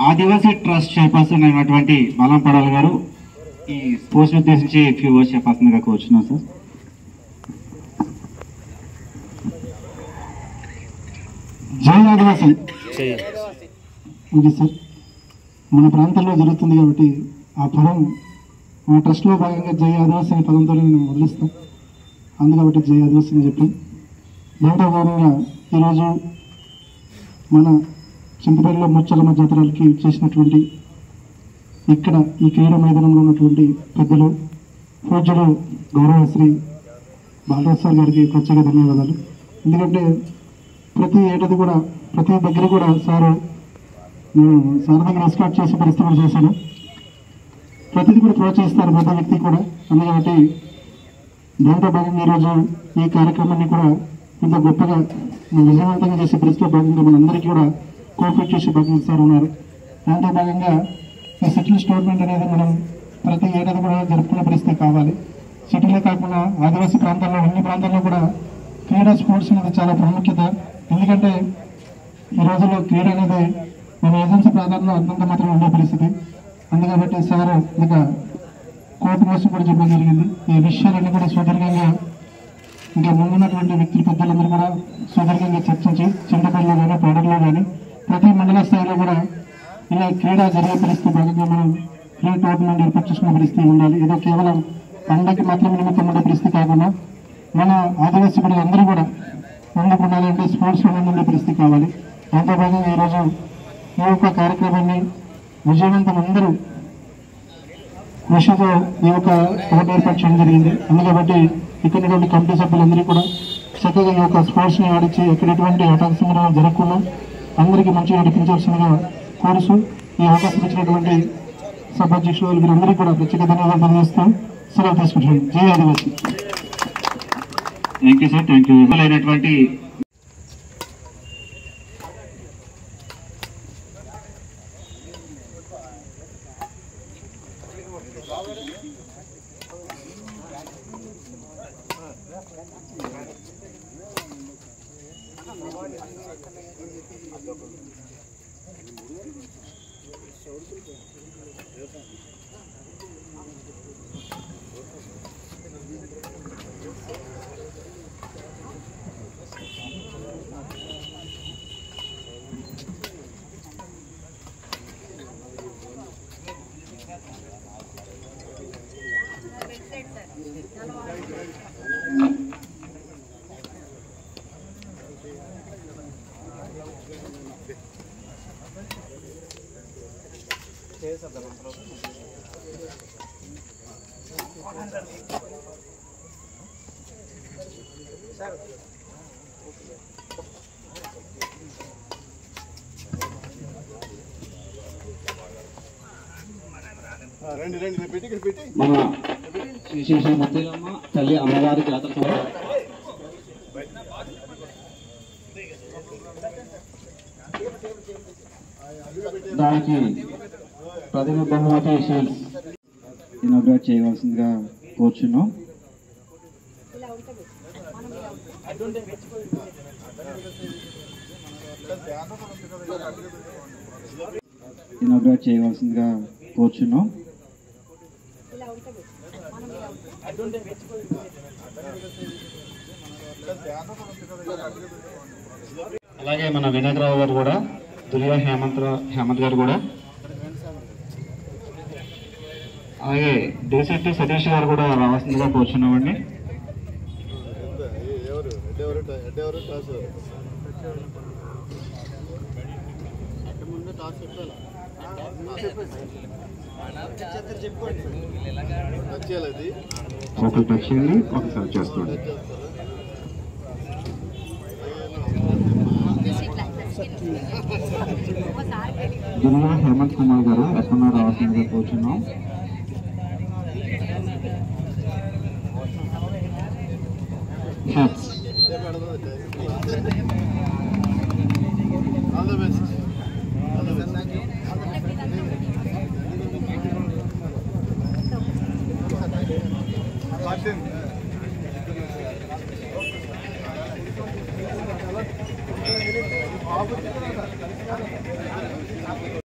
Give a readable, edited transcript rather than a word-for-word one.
ఆదివాసీ trust chairperson అయినటువంటి బాలం పడాల గారు ఈ స్పోర్ట్స్ ఉద్దేశించి ఫ్యూ వర్డ్స్ చెప్పాల్సిందిగా కోరుచున్నాం సార్. జై ఆదివాసీ. ఓకే సార్, మన ప్రాంతంలో జరుగుతుంది కాబట్టి ఆ పదం మన ట్రస్ట్లో భాగంగా జై ఆదివాసీ అనే పదంతో నేను మొదలుస్తాం. అందుకబట్టి జై ఆదివాసీ అని చెప్పి దాంట్లో భాగంగా ఈరోజు మన చింతపల్లిలో ముచ్చలమ్మ జాతరలకి చేసినటువంటి ఇక్కడ ఈ క్రీడా మైదానంలో ఉన్నటువంటి పెద్దలు పూజ్యులు గౌరవశ్రీ బాలరాజ్ సార్ గారికి ప్రత్యేక ధన్యవాదాలు. ఎందుకంటే ప్రతి ఏడాది కూడా ప్రతి దగ్గర కూడా సారు నేను సార్ దగ్గర ఎస్కాట్ చేసే పరిస్థితి కూడా చేశాను. ప్రతిదీ కూడా ప్రోత్సహిస్తారు పెద్ద వ్యక్తి కూడా. అందుకబట్టి దాంట్లో భాగంగా ఈరోజు ఈ కార్యక్రమాన్ని కూడా ఇంత గొప్పగా విజయవంతంగా చేసే పరిస్థితిలో భాగంగా మనందరికీ కూడా కోఆపరేట్ చేసే భాగంగా సార్ ఉన్నారు. దాంట్లో భాగంగా ఈ సిటీస్ టోర్నమెంట్ అనేది మనం ప్రతి ఏడాది కూడా జరుపుకునే పరిస్థితి కావాలి. సిటీలో కాకుండా ఆదివాసీ ప్రాంతాల్లో అన్ని ప్రాంతాల్లో కూడా క్రీడా స్పోర్ట్స్ అనేది చాలా ప్రాముఖ్యత. ఎందుకంటే ఈ రోజుల్లో క్రీడ అనేది మన ఏజెన్సీ ప్రాంతాల్లో అంతంత మాత్రం ఉండే పరిస్థితి. అందుకబట్టి సార్ ఇంకా కోర్టు కోసం కూడా చెప్పడం జరిగింది. ఈ విషయాలన్నీ కూడా సుదీర్ఘంగా ఇంకా ముందున్నటువంటి వ్యక్తులు పెద్దలందరూ కూడా సుదీర్ఘంగా చర్చించి చింతపల్లిలో కానీ పౌడర్లో కానీ ప్రతి మండల స్థాయిలో కూడా ఇలా క్రీడ జరిగే పరిస్థితి భాగంగా మనం క్రీడా టోర్నమెంట్ ఏర్పాటు చేసుకునే పరిస్థితి ఉండాలి. ఏదో కేవలం పండగకి మాత్రమే నిమిత్తం ఉండే పరిస్థితి కాకుండా మన ఆదివాసీ బిడ్డలు అందరూ కూడా ముందుకు ఉండాలంటే స్పోర్ట్స్లో ఉండే పరిస్థితి కావాలి. దాంతో భాగంగా ఈరోజు ఈ యొక్క కార్యక్రమాన్ని విజయవంతం అందరూ కృషితో ఈ యొక్క పోటీ ఏర్పాటు చేయడం జరిగింది. అందుకబట్టి ఇక్కడ కమిటీ సభ్యులందరూ కూడా చక్కగా ఈ యొక్క స్పోర్ట్స్ని ఆడించి ఎక్కడ ఎటువంటి హఠాత్తుగా జరగకుండా అందరికీ మంచిగా నడిపించాల్సిందిగా కోరుసు ఈ అవకాశం ఇచ్చినటువంటి సభాధ్యక్షులు వీరందరికీ కూడా ప్రత్యేక ధన్యవాదాలు తెలియజేస్తూ సెలవు తీసుకుంటున్నాను. జై ఆదివాసీ. Thank you sir. Thank you. అయినటువంటి మన శ్రీ శ్రీ శ్రీ ముత్యాలమ్మ తల్లి అమ్మవారి జాతర దానికి ప్రథమ బహుమతి షీల్డ్స్ ఇనాగ్రేట్ చేయవలసిందిగా కోరుచున్నాం. ఇనాగ్రేట్ చేయవలసిందిగా కోరుచున్నాం. అలాగే మన వినాయకరావు గారు కూడా దులియా హేమంత్ గారు కూడా అలాగే దేశెట్టి సతీష్ గారు కూడా రావాల్సిందిగా కోరుచున్నామండి. ఒకరు టచ్ చేయండి, ఒకసారి చేస్తుంది. దుర్గా హేమంత్ కుమార్ గారు ఎస్ఎంఆర్ రావాల్సిందిగా కూర్చున్నాం. Martin.